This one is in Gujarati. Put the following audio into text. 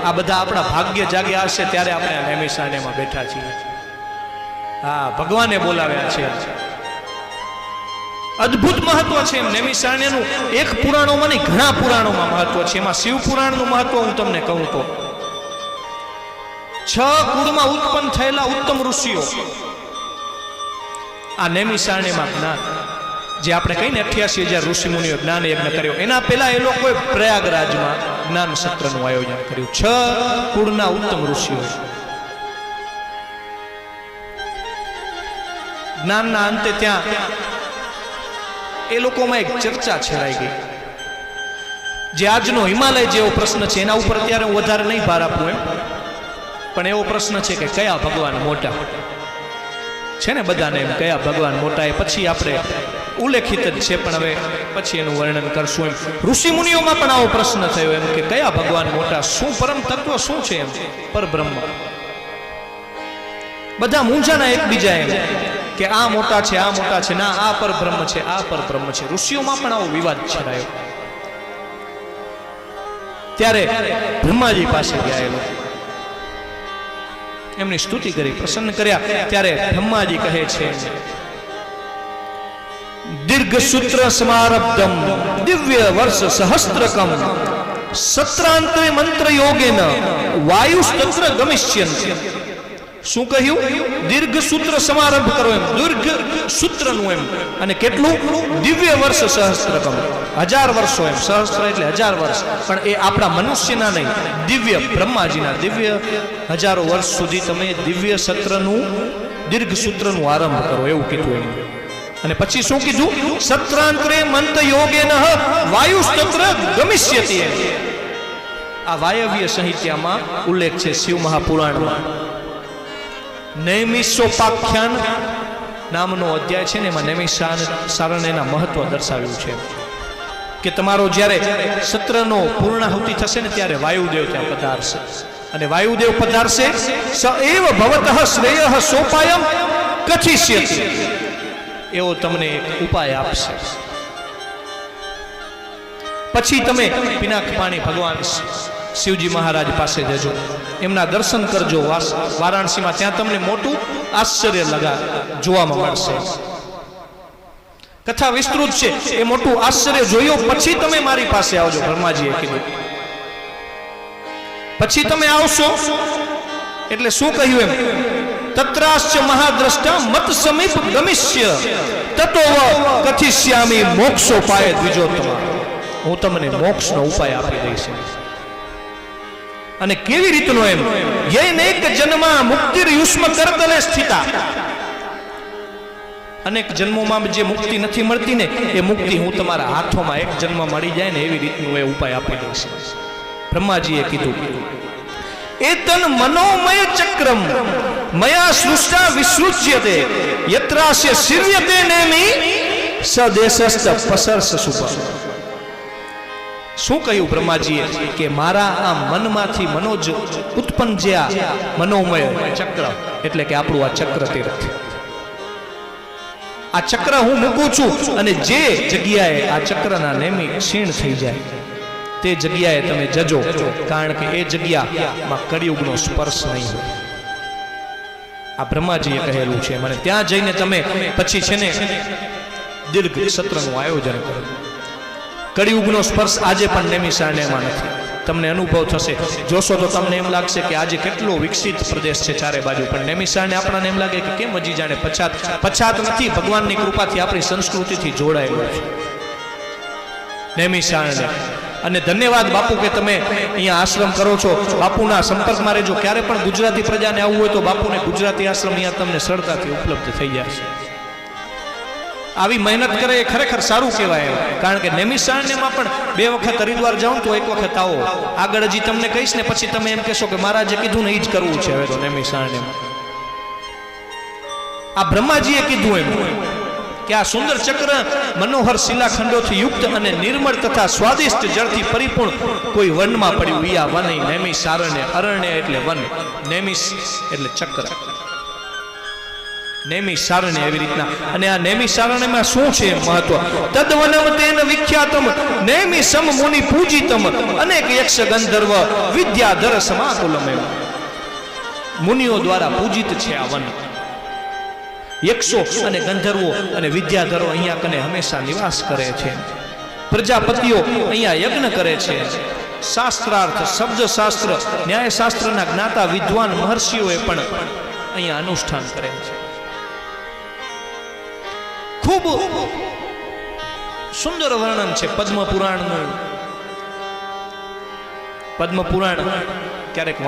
આ બધા આપણા ભાગ્ય જાગ્યા હશે ત્યારે આપણે આ નૈમિષારણ્યમાં બેઠા છીએ. હા, ભગવાને બોલાવ્યા છે. અદ્ભુત મહત્વ છે એમ નૈમિષારણ્યનું. એક પુરાણોમાં નહીં, ઘણા પુરાણોમાં મહત્વ છે. એમાં શિવ પુરાણનું મહત્વ હું તમને કહું તો 6 કુળમાં ઉત્પન્ન થયેલા ઉત્તમ ઋષિઓ આ નૈમિષારણ્યમાં જ્ઞાન, જે આપણે કહીને 88,000 ઋષિ મુનિઓ જ્ઞાન યજ્ઞ કર્યો, એના પહેલા એ લોકોએ પ્રયાગરાજમાં જ્ઞાન સત્રનું આયોજન કર્યું. 6 કુળના ઉત્તમ ઋષિઓ જ્ઞાનના અંતે ત્યાં એ લોકોમાં એક ચર્ચા છેડાઈ ગઈ. જે આજનો હિમાલય જેવો પ્રશ્ન છે એના ઉપર અત્યારે હું વધારે નહીં ભાર આપું એમ, પણ એવો પ્રશ્ન છે કે કયા ભગવાન મોટા છે ને બધાને એમ, કયા ભગવાન મોટા, એ પછી આપણે ઉલ્લેખિત જ છે પણ હવે પછી એનું વર્ણન કરશું એમ. ઋષિ મુનિઓમાં પણ આવો પ્રશ્ન થયો એમ કે કયા ભગવાન મોટા, શું પરમ તત્વ શું છે એમ, પરબ્રહ્મ. બધા મૂંઝાના એકબીજા એમ કે આ મોટા છે, આ મોટા છે, ના આ પરબ્રહ્મ છે, આ પરબ્રહ્મ છે. ઋષિઓમાં પણ આવો વિવાદ છેડાયો. ત્યારે બ્રહ્માજી પાસે ગયા એ લોકો, એમની સ્તુતિ કરી, પ્રસન્ન કર્યા. ત્યારે બ્રહ્માજી કહે છે દીર્ઘ સૂત્ર સમારબ્ધમ દિવ્ય વર્ષ સહસ્ત્રકમ સત્રાંતરે મંત્ર યોગેન વાયુસ્તંત્ર ગમિષ્યન્તિ. શું કહ્યું? દીર્ઘ સૂત્ર સમારંભ કરો એમ, દીર્ઘ સૂત્રનું એમ, અને કેટલું? દિવ્ય વર્ષ સહસ્ત્રકમ, 1000 વર્ષો એમ. સહસ્ત્ર એટલે 1000 વર્ષ, પણ એ આપણા મનુષ્યના નહીં, દિવ્ય બ્રહ્માજીના દિવ્ય હજારો વર્ષ સુધી તમે દિવ્ય સત્રનું દીર્ઘ સૂત્રનું આરંભ કરો, એવું કીધું એમ. અને પછી શું કીધું? સત્રાંતરે મંત યોગેન વાયુસ્તંત્ર ગમિષ્યતિ. આ વાયવ્ય સાહિત્યમાં ઉલ્લેખ છે શિવ મહાપુરાણમાં. નૈમિષોપાખ્યાન નામનો અધ્યાય છે ને, એમાં નૈમિષારણ્યના મહત્વ દર્શાવ્યું છે કે તમારો જ્યારે સત્રનો પૂર્ણાહુતિ થશે ને ત્યારે વાયુદેવ ત્યાં પધારશે, અને વાયુદેવ પધારશે સ એવ ભવતઃ શ્રેયઃ સોપાયમ કથિષ્યતિ, એવો તમને એક ઉપાય આપશે. પછી તમે પિનાક પાણી ભગવાન શિવજી મહારાજ પાસે જજો, એમના દર્શન કરજો વારાણસીમાં. ત્યાં તમને મોટું આશ્ચર્ય જોવામાં મળશે. કથા વિસ્તૃત છે, એ મોટું આશ્ચર્ય જોયો પછી તમે મારી પાસે આવજો, બ્રહ્માજીએ કીધું. પછી તમે આવશો એટલે શું કહ્યું એમ? તત્રાશ્ચ મહાદ્રષ્ટા મત સમીપ ગમિષ્ય તતો કથિષ્યામિ મોક્ષોપાય દ્વિજોત્તમ. હું તમને મોક્ષનો ઉપાય આપી દઈશ. અને કેવી રીતનો એમ? યૈનેક જન્મા મુક્તિર યુષ્મ કરતલે સ્થિતા. અનેક જન્મોમાં જે મુક્તિ નથી મળતી ને, એ મુક્તિ હું તમારા હાથોમાં એક જન્મ મળી જાય ને એવી રીતનું એ ઉપાય આપી દઈશ. બ્રહ્માજીએ કીધું એતન મનોમય ચક્રમ મયા સૃષ્ટા વિસૃજ્યતે યત્રાસ્ય શિર્યતે નેમિ સદેશસ્ત પસર્સ સુપર. શું કહ્યું બ્રહ્માજીએ? કે મારા આ મનમાંથી મનોજ ઉત્પન્ન જે આ મનોમય ચક્ર, એટલે કે આપણું આ ચક્ર તીર્થ, આ ચક્ર હું મૂકું છું, અને જે જગ્યાએ આ ચક્રના નેમી ક્ષીણ થઈ જાય તે જગ્યાએ તમે જજો, કારણ કે એ જગ્યામાં કળિયુગનો સ્પર્શ નહીં હોય. આ બ્રહ્માજીએ કહેલું છે. મને ત્યાં જઈને તમે પછી છે ને દીર્ઘ સત્રનું આયોજન કરો. કળિયુગનો સ્પર્શ આજે પણ નૈમિષારણ્યમાં નથી. તમને અનુભવ થશે, જોશો તો તમને એમ લાગશે કે આજે કેટલો વિકસિત પ્રદેશ છે ચારે બાજુ, પણ નૈમિષારણ્ય આપણને એમ લાગે કે કેમ હજી જાણે પછાત નથી. ભગવાનની કૃપાથી આપણી સંસ્કૃતિથી જોડાયેલું છે નૈમિષારણ્ય. અને ધન્યવાદ બાપુ કે તમે અહીંયા આશ્રમ કરો છો. બાપુના સંપર્કમાં રહેજો. ક્યારે પણ ગુજરાતી પ્રજાને આવવું હોય તો બાપુને ગુજરાતી આશ્રમ અહીંયા તમને સરળતાથી ઉપલબ્ધ થઈ જશે. આવી મહેનત કરે એ ખરેખર સારું કહેવાય. કારણ કે નૈમિષારણ્યમાં પણ 2 વખત હરિદ્વાર જાઓ તો 1 વખત આવો. આગળ હજી તમને કહીશ ને પછી તમે એમ કહેશો કે મહારાજે કીધું ને એ જ કરવું છે હવે તો નૈમિષારણ્યમાં. આ બ્રહ્માજીએ કીધું એમ કે આ સુંદર ચક્ર મનોહર શિલાખંડોથી યુક્ત અને નિર્મળ તથા સ્વાદિષ્ટ જળથી પરિપૂર્ણ કોઈ વનમાં પડ્યું. ઈ આ વન નૈમિષારણ્ય. અરણ્ય એટલે વન, નૈમિષ એટલે ચક્ર. નૈમિષારણ્ય એવી રીતના. અને આ નૈમિષારણ્યમાં શું છે મહત્વ? તદ્વનમ તેન વિખ્યાતમ નૈમિષમ મુનિ પૂજિતમ અનેક યક્ષ ગંધર્વ વિદ્યાધર સમાકુલમ. મુનિઓ દ્વારા પૂજિત છે આ વન. યક્ષો અને ગંધર્વો અને વિદ્યાધરો અહીંયા કને હંમેશા નિવાસ કરે છે. પ્રજાપતિઓ અહીંયા યજ્ઞ કરે છે. શાસ્ત્રાર્થ, શબ્દશાસ્ત્ર, ન્યાયશાસ્ત્રના જ્ઞાતા વિદ્વાન મહર્ષિઓએ પણ અહીંયા અનુષ્ઠાન કરે છે. ખૂબ સુંદર વર્ણન છે પદ્મ પુરાણનું. પદ્મ પુરાણ ક્યારેક